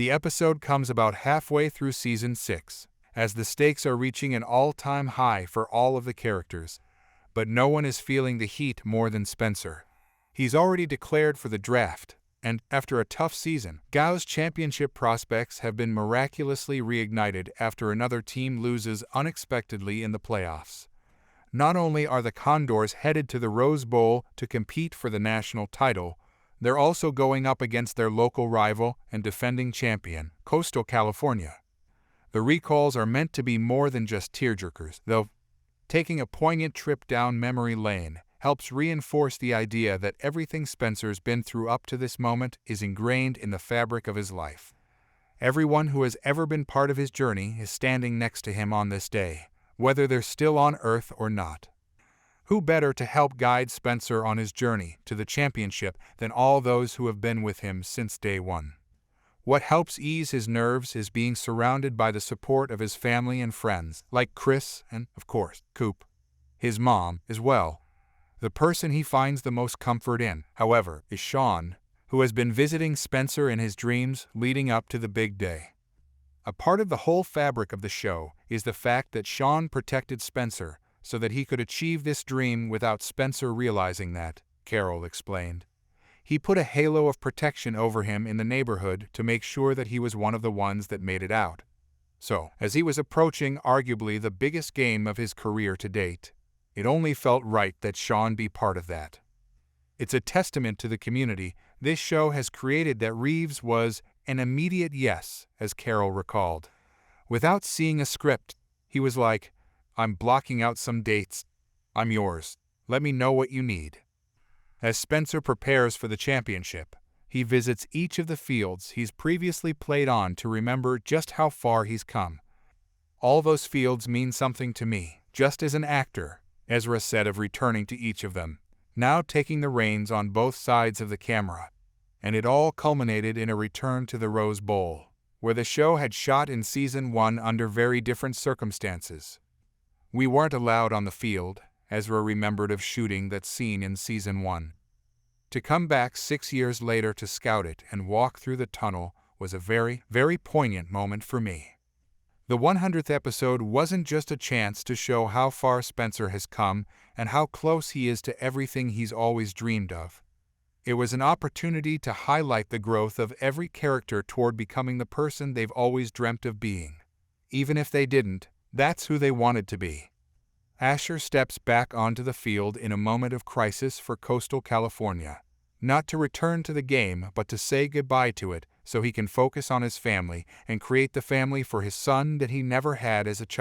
The episode comes about halfway through season 6, as the stakes are reaching an all-time high for all of the characters. But no one is feeling the heat more than Spencer. He's already declared for the draft, and after a tough season, Gao's championship prospects have been miraculously reignited after another team loses unexpectedly in the playoffs. Not only are the Condors headed to the Rose Bowl to compete for the national title, they're also going up against their local rival and defending champion, Coastal California. The recalls are meant to be more than just tearjerkers, though taking a poignant trip down memory lane helps reinforce the idea that everything Spencer's been through up to this moment is ingrained in the fabric of his life. Everyone who has ever been part of his journey is standing next to him on this day, whether they're still on Earth or not. Who better to help guide Spencer on his journey to the championship than all those who have been with him since day one? What helps ease his nerves is being surrounded by the support of his family and friends, like Chris and, of course, Coop. His mom as well. The person he finds the most comfort in, however, is Sean, who has been visiting Spencer in his dreams leading up to the big day. A part of the whole fabric of the show is the fact that Sean protected Spencer so that he could achieve this dream without Spencer realizing that, Carol explained. He put a halo of protection over him in the neighborhood to make sure that he was one of the ones that made it out. So, as he was approaching arguably the biggest game of his career to date, it only felt right that Sean be part of that. It's a testament to the community this show has created that Reeves was an immediate yes, as Carol recalled. Without seeing a script, he was like, "I'm blocking out some dates. I'm yours. Let me know what you need." As Spencer prepares for the championship, he visits each of the fields he's previously played on to remember just how far he's come. "All those fields mean something to me, just as an actor," Ezra said of returning to each of them, now taking the reins on both sides of the camera. And it all culminated in a return to the Rose Bowl, where the show had shot in season 1 under very different circumstances. "We weren't allowed on the field," Ezra remembered of shooting that scene in season 1. To come back 6 years later to scout it and walk through the tunnel was a very, very poignant moment for me. The 100th episode wasn't just a chance to show how far Spencer has come and how close he is to everything he's always dreamed of. It was an opportunity to highlight the growth of every character toward becoming the person they've always dreamt of being. Even if they didn't, that's who they wanted to be. Asher steps back onto the field in a moment of crisis for Coastal California, not to return to the game but to say goodbye to it so he can focus on his family and create the family for his son that he never had as a child.